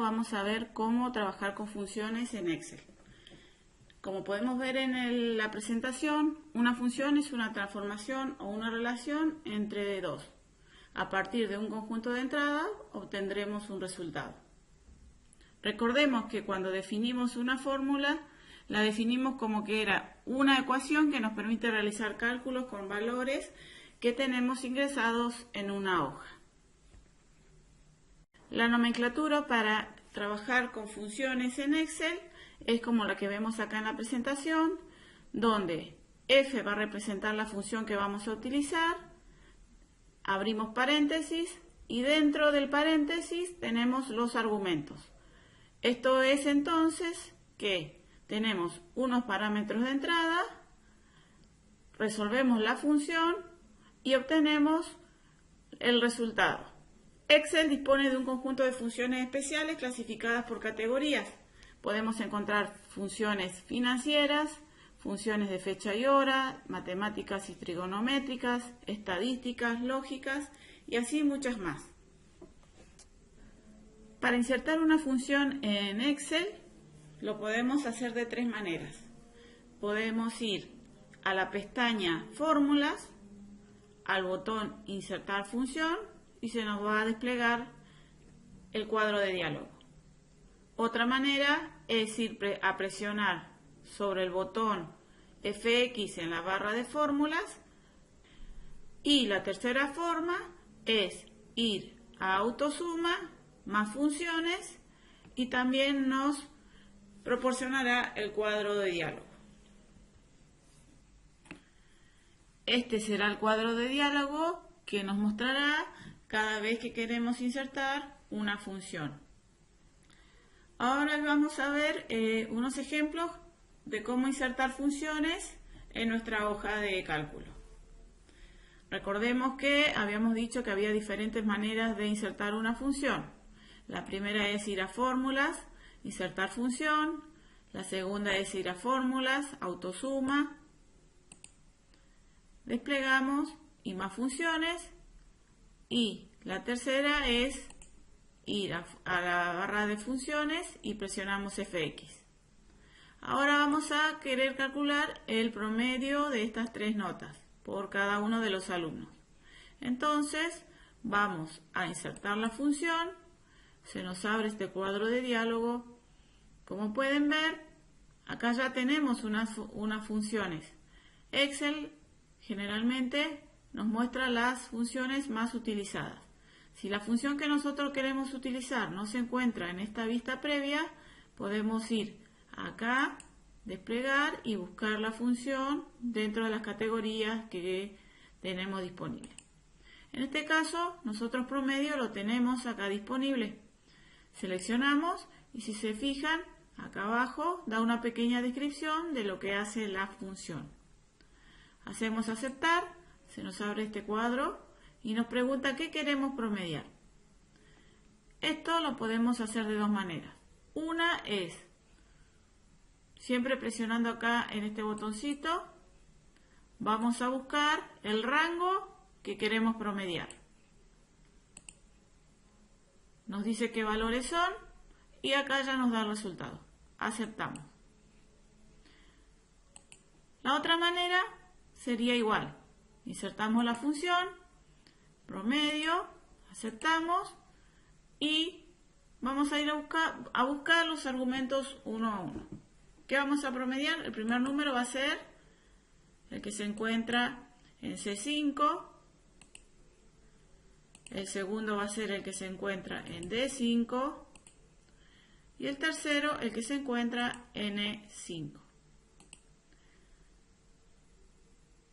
vamos a ver cómo trabajar con funciones en Excel. Como podemos ver en la presentación, una función es una transformación o una relación entre dos. A partir de un conjunto de entradas obtendremos un resultado. Recordemos que cuando definimos una fórmula, la definimos como que era una ecuación que nos permite realizar cálculos con valores que tenemos ingresados en una hoja. La nomenclatura para trabajar con funciones en Excel es como la que vemos acá en la presentación, donde f va a representar la función que vamos a utilizar, abrimos paréntesis y dentro del paréntesis tenemos los argumentos. Esto es entonces que tenemos unos parámetros de entrada, resolvemos la función y obtenemos el resultado. Excel dispone de un conjunto de funciones especiales clasificadas por categorías. Podemos encontrar funciones financieras, funciones de fecha y hora, matemáticas y trigonométricas, estadísticas, lógicas y así muchas más. Para insertar una función en Excel lo podemos hacer de tres maneras. Podemos ir a la pestaña Fórmulas, al botón Insertar función y se nos va a desplegar el cuadro de diálogo. Otra manera es ir a presionar sobre el botón FX en la barra de fórmulas. Y la tercera forma es ir a Autosuma, más funciones y también nos proporcionará el cuadro de diálogo. Este será el cuadro de diálogo que nos mostrará cada vez que queremos insertar una función. Ahora vamos a ver unos ejemplos de cómo insertar funciones en nuestra hoja de cálculo. Recordemos que habíamos dicho que había diferentes maneras de insertar una función. La primera es ir a Fórmulas, Insertar función. La segunda es ir a Fórmulas, Autosuma. Desplegamos y más funciones. Y la tercera es ir a la barra de funciones y presionamos FX. Ahora vamos a querer calcular el promedio de estas tres notas por cada uno de los alumnos. Entonces vamos a insertar la función, se nos abre este cuadro de diálogo. Como pueden ver, acá ya tenemos unas funciones. Excel generalmente nos muestra las funciones más utilizadas. Si la función que nosotros queremos utilizar no se encuentra en esta vista previa, podemos ir acá, desplegar y buscar la función dentro de las categorías que tenemos disponibles. En este caso, nosotros promedio lo tenemos acá disponible. Seleccionamos y si se fijan, acá abajo da una pequeña descripción de lo que hace la función. Hacemos aceptar, se nos abre este cuadro y nos pregunta qué queremos promediar. Esto lo podemos hacer de dos maneras. Una es siempre presionando acá en este botoncito, vamos a buscar el rango que queremos promediar. Nos dice qué valores son y acá ya nos da el resultado. Aceptamos. La otra manera sería igual. Insertamos la función, promedio, aceptamos y vamos a ir a buscar los argumentos uno a uno. ¿Qué vamos a promediar? El primer número va a ser el que se encuentra en C5. El segundo va a ser el que se encuentra en D5. Y el tercero, el que se encuentra en E5.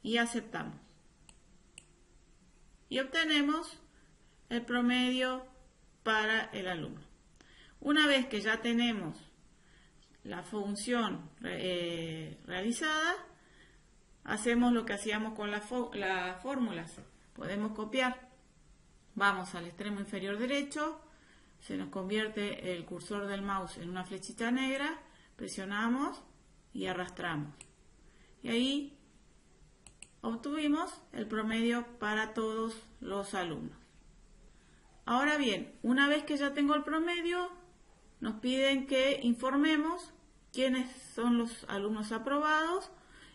Y aceptamos. Y obtenemos el promedio para el alumno. Una vez que ya tenemos la función realizada, hacemos lo que hacíamos con las fórmulas. Podemos copiar. Vamos al extremo inferior derecho, se nos convierte el cursor del mouse en una flechita negra, presionamos y arrastramos. Y ahí obtuvimos el promedio para todos los alumnos. Ahora bien, una vez que ya tengo el promedio, nos piden que informemos quiénes son los alumnos aprobados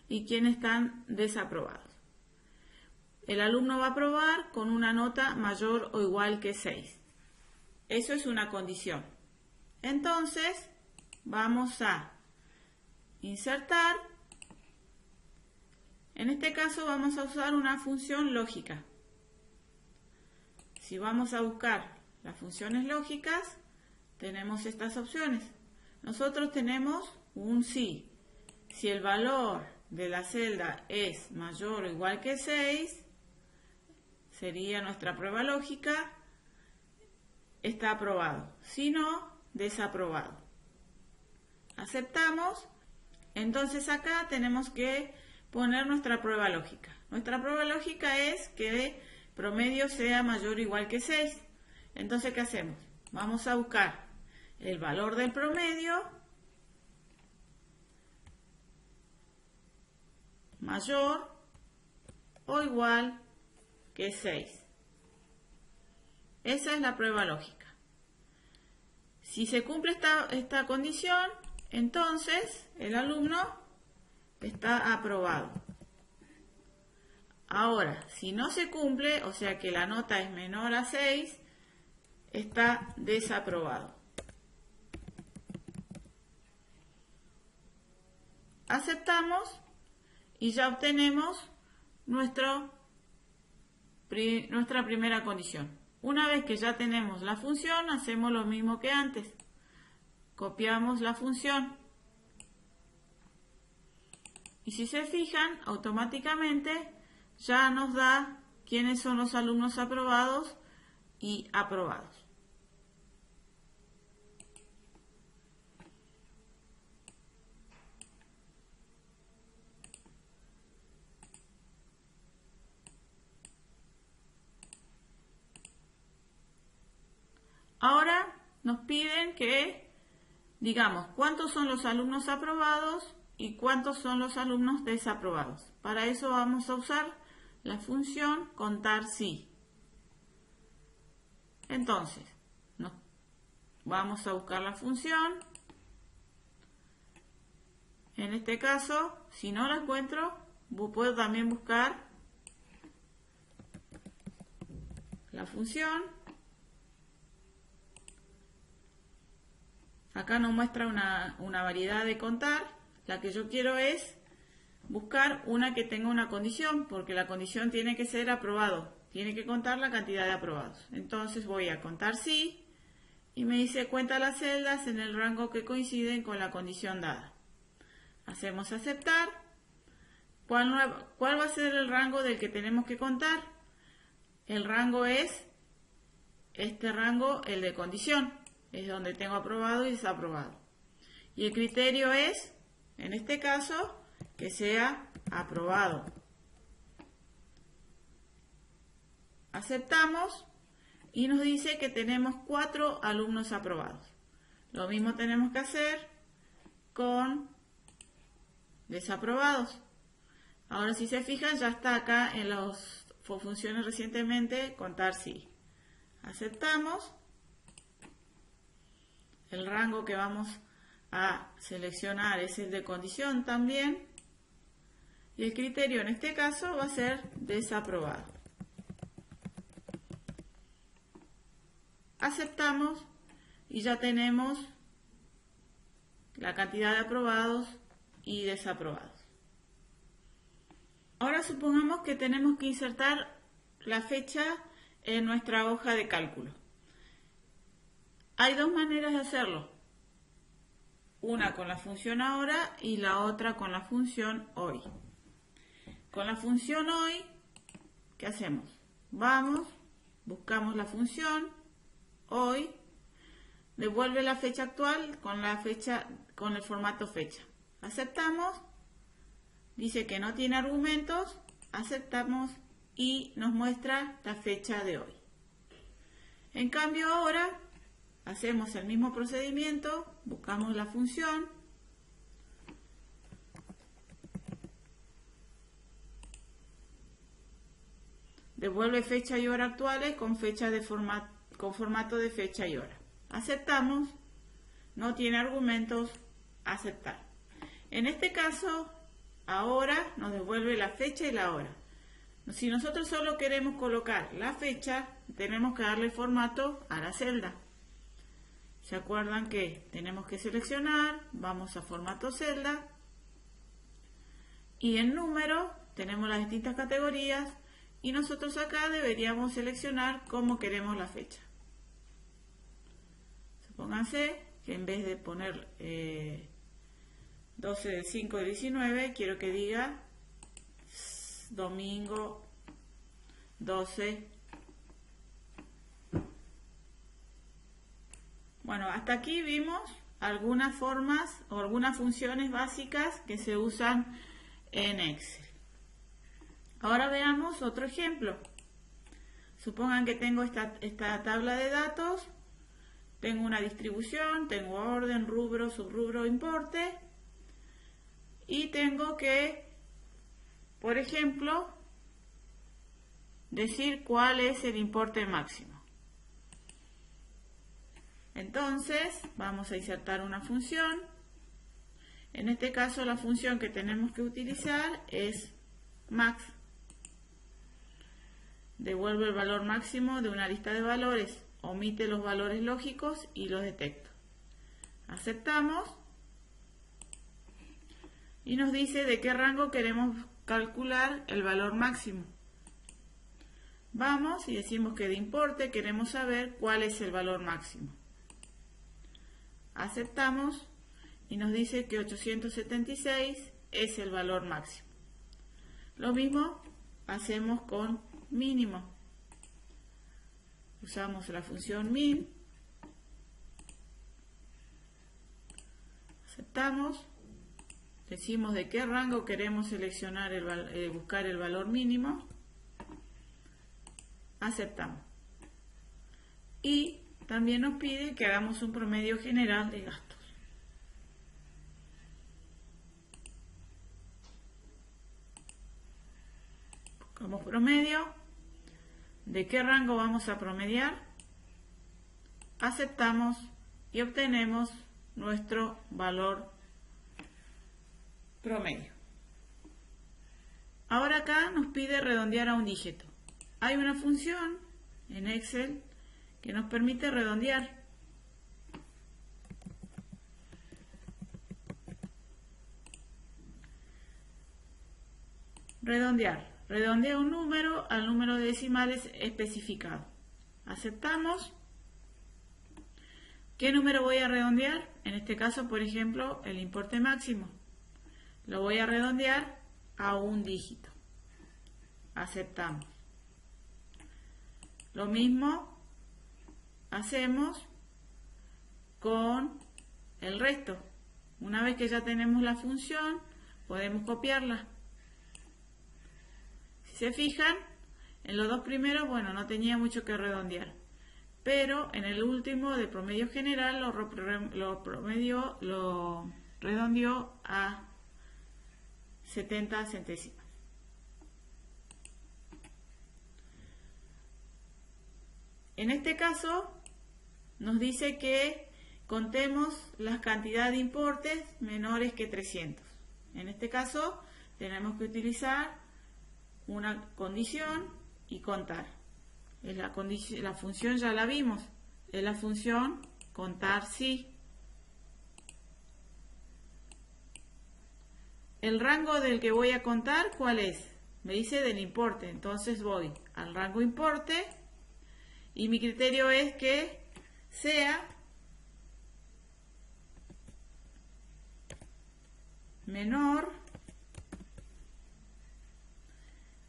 y quiénes están desaprobados. El alumno va a aprobar con una nota mayor o igual que 6. Eso es una condición. Entonces, vamos a insertar. En este caso vamos a usar una función lógica. Si vamos a buscar las funciones lógicas, tenemos estas opciones. Nosotros tenemos un sí. Si el valor de la celda es mayor o igual que 6, sería nuestra prueba lógica, está aprobado. Si no, desaprobado. Aceptamos. Entonces acá tenemos que poner nuestra prueba lógica. Nuestra prueba lógica es que promedio sea mayor o igual que 6. Entonces, ¿qué hacemos? Vamos a buscar el valor del promedio mayor o igual que 6. Esa es la prueba lógica. Si se cumple esta condición, entonces el alumno está aprobado. Ahora, si no se cumple, o sea que la nota es menor a 6, está desaprobado. Aceptamos y ya obtenemos nuestra primera condición. Una vez que ya tenemos la función, hacemos lo mismo que antes. Copiamos la función. Y si se fijan, automáticamente ya nos da quiénes son los alumnos aprobados y aprobados. Ahora nos piden que digamos cuántos son los alumnos aprobados y cuántos son los alumnos desaprobados. Para eso vamos a usar la función contar si. Entonces, vamos a buscar la función. En este caso, si no la encuentro, puedo también buscar la función. Acá nos muestra una variedad de contar. La que yo quiero es buscar una que tenga una condición, porque la condición tiene que ser aprobado. Tiene que contar la cantidad de aprobados. Entonces voy a contar sí y me dice cuenta las celdas en el rango que coinciden con la condición dada. Hacemos aceptar. ¿Cuál va a ser el rango del que tenemos que contar? El rango es este rango, el de condición. Es donde tengo aprobado y desaprobado. Y el criterio es, en este caso, que sea aprobado. Aceptamos y nos dice que tenemos 4 alumnos aprobados. Lo mismo tenemos que hacer con desaprobados. Ahora si se fijan ya está acá en las funciones recientemente contar sí. Aceptamos. El rango que vamos a seleccionar es el de condición también. Y el criterio en este caso va a ser desaprobado. Aceptamos y ya tenemos la cantidad de aprobados y desaprobados. Ahora supongamos que tenemos que insertar la fecha en nuestra hoja de cálculo. Hay dos maneras de hacerlo. Una con la función ahora y la otra con la función hoy. Con la función hoy, ¿qué hacemos? Vamos, buscamos la función hoy, devuelve la fecha actual con el formato fecha. Aceptamos, dice que no tiene argumentos, aceptamos y nos muestra la fecha de hoy. En cambio ahora hacemos el mismo procedimiento, buscamos la función, devuelve fecha y hora actuales con formato de fecha y hora. Aceptamos no tiene argumentos, aceptar. En este caso, ahora nos devuelve la fecha y la hora. Si nosotros solo queremos colocar la fecha, tenemos que darle formato a la celda. ¿Se acuerdan que tenemos que seleccionar? Vamos a formato celda. Y en número tenemos las distintas categorías y nosotros acá deberíamos seleccionar cómo queremos la fecha. Supónganse que en vez de poner 12 del 5 del 19, quiero que diga domingo 12. Bueno, hasta aquí vimos algunas formas o algunas funciones básicas que se usan en Excel. Ahora veamos otro ejemplo. Supongan que tengo esta tabla de datos, tengo una distribución, tengo orden, rubro, subrubro, importe y tengo que, por ejemplo, decir cuál es el importe máximo. Entonces, vamos a insertar una función. En este caso, la función que tenemos que utilizar es max. Devuelve el valor máximo de una lista de valores. Omite los valores lógicos y los detecto. Aceptamos. Y nos dice de qué rango queremos calcular el valor máximo. Vamos y decimos que de importe queremos saber cuál es el valor máximo. Aceptamos y nos dice que 876 es el valor máximo. Lo mismo hacemos con mínimo. Usamos la función min. Aceptamos. Decimos de qué rango queremos seleccionar buscar el valor mínimo. Aceptamos. Y también nos pide que hagamos un promedio general de gastos. Buscamos promedio. ¿De qué rango vamos a promediar? Aceptamos y obtenemos nuestro valor promedio. Ahora acá nos pide redondear a un dígito. Hay una función en Excel que nos permite redondear. Redondea un número al número de decimales especificado. Aceptamos. ¿Qué número voy a redondear? En este caso, por ejemplo, el importe máximo. Lo voy a redondear a un dígito. Aceptamos. Lo mismo hacemos con el resto. Una vez que ya tenemos la función, podemos copiarla. Si se fijan, en los dos primeros, bueno, no tenía mucho que redondear. Pero en el último de promedio general lo redondeó a 70 centésimas. En este caso, nos dice que contemos la cantidad de importes menores que 300. En este caso, tenemos que utilizar una condición y contar. La función ya la vimos. Es la función contar si. El rango del que voy a contar, ¿cuál es? Me dice del importe. Entonces voy al rango importe. Y mi criterio es que sea menor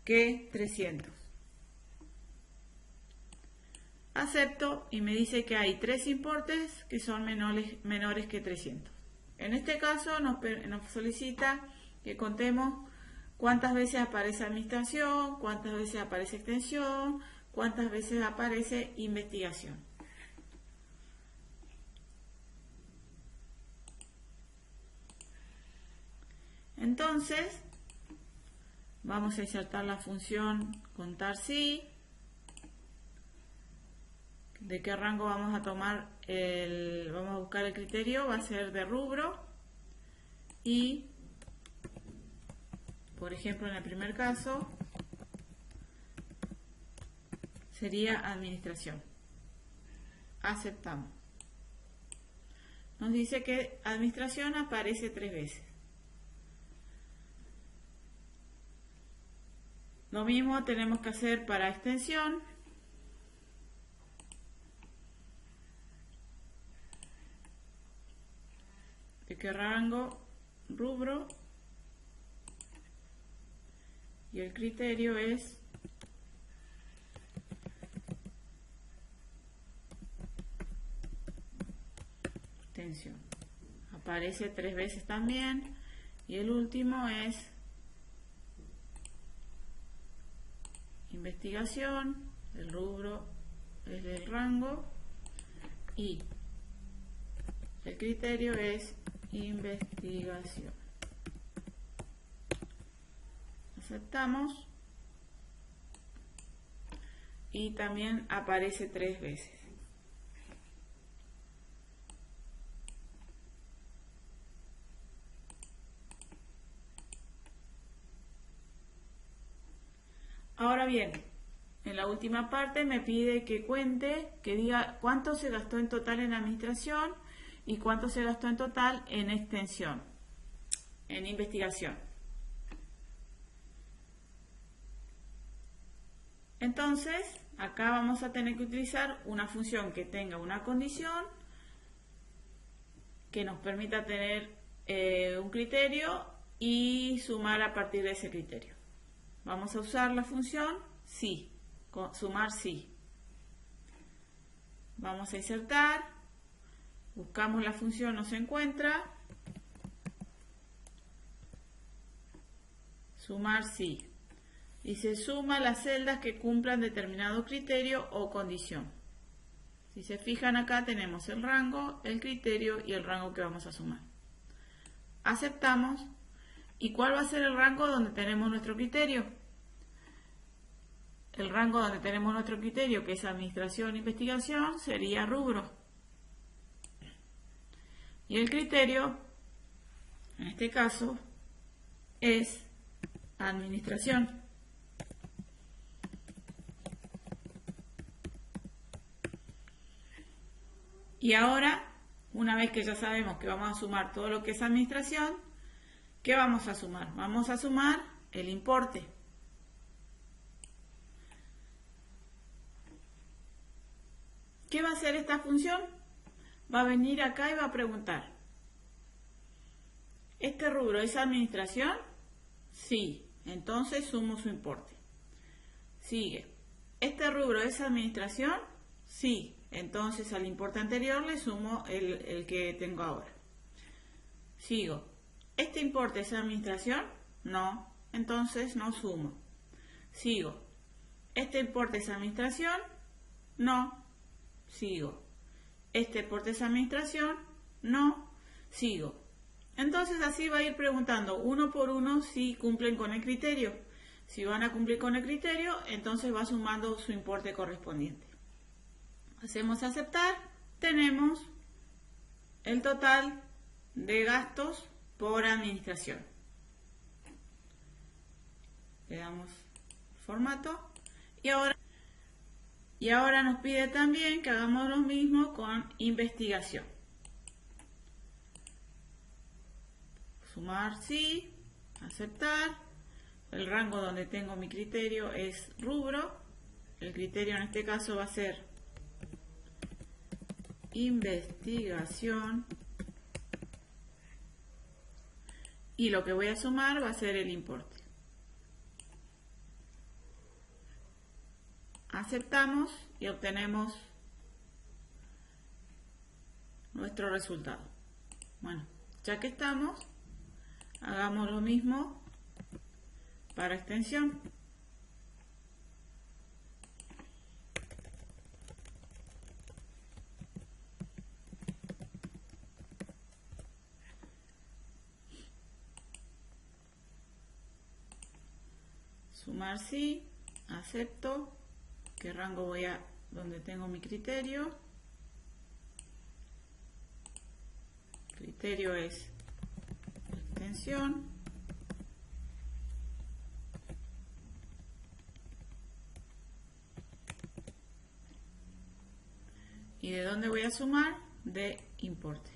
que 300. Acepto y me dice que hay 3 importes que son menores que 300. En este caso nos solicita que contemos cuántas veces aparece administración, cuántas veces aparece extensión, cuántas veces aparece investigación. Entonces, vamos a insertar la función contar si, que de qué rango vamos a tomar vamos a buscar el criterio, va a ser de rubro y, por ejemplo, en el primer caso sería administración. Aceptamos. Nos dice que administración aparece 3 veces. Lo mismo tenemos que hacer para extensión. ¿De qué rango? Rubro. Y el criterio es extensión. Aparece 3 veces también. Y el último es investigación. El rubro es el rango y el criterio es investigación. Aceptamos y también aparece 3 veces. Ahora bien, en la última parte me pide que cuente, que diga cuánto se gastó en total en administración y cuánto se gastó en total en extensión, en investigación. Entonces, acá vamos a tener que utilizar una función que tenga una condición, que nos permita tener un criterio y sumar a partir de ese criterio. Vamos a usar la función sí, sumar sí. Vamos a insertar, buscamos la función, no se encuentra, sumar sí. Y se suma las celdas que cumplan determinado criterio o condición. Si se fijan acá tenemos el rango, el criterio y el rango que vamos a sumar. Aceptamos. ¿Y cuál va a ser el rango donde tenemos nuestro criterio? El rango donde tenemos nuestro criterio, que es administración e investigación, sería rubro. Y el criterio, en este caso, es administración. Y ahora, una vez que ya sabemos que vamos a sumar todo lo que es administración, ¿qué vamos a sumar? Vamos a sumar el importe. ¿Qué va a hacer esta función? Va a venir acá y va a preguntar, ¿este rubro es administración? Sí, entonces sumo su importe. Sigue, ¿este rubro es administración? Sí, entonces al importe anterior le sumo el que tengo ahora. Sigo, ¿este importe es administración? No, entonces no sumo. Sigo, ¿este importe es administración? No. Sigo. ¿Este importe es administración? No. Sigo. Entonces así va a ir preguntando uno por uno si cumplen con el criterio. Si van a cumplir con el criterio, entonces va sumando su importe correspondiente. Hacemos aceptar. Tenemos el total de gastos por administración. Le damos formato y ahora nos pide también que hagamos lo mismo con investigación. Sumar sí, aceptar. El rango donde tengo mi criterio es rubro. El criterio en este caso va a ser investigación. Y lo que voy a sumar va a ser el importe. Aceptamos y obtenemos nuestro resultado. Bueno, ya que estamos, hagamos lo mismo para extensión. Sumar sí, acepto. ¿Qué rango voy a donde tengo mi criterio. Criterio es extensión. ¿Y de dónde voy a sumar? De importe.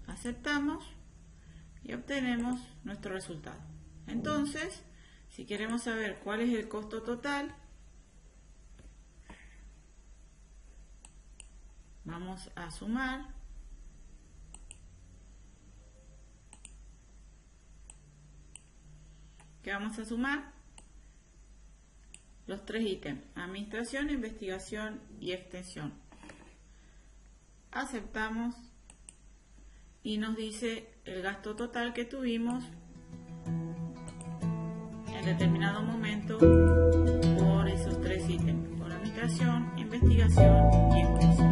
Aceptamos y obtenemos nuestro resultado. Entonces, si queremos saber cuál es el costo total, vamos a sumar. ¿Qué vamos a sumar? Los tres ítems: administración, investigación y extensión. Aceptamos y nos dice el gasto total que tuvimos en determinado momento por esos tres ítems: por administración, investigación y extensión.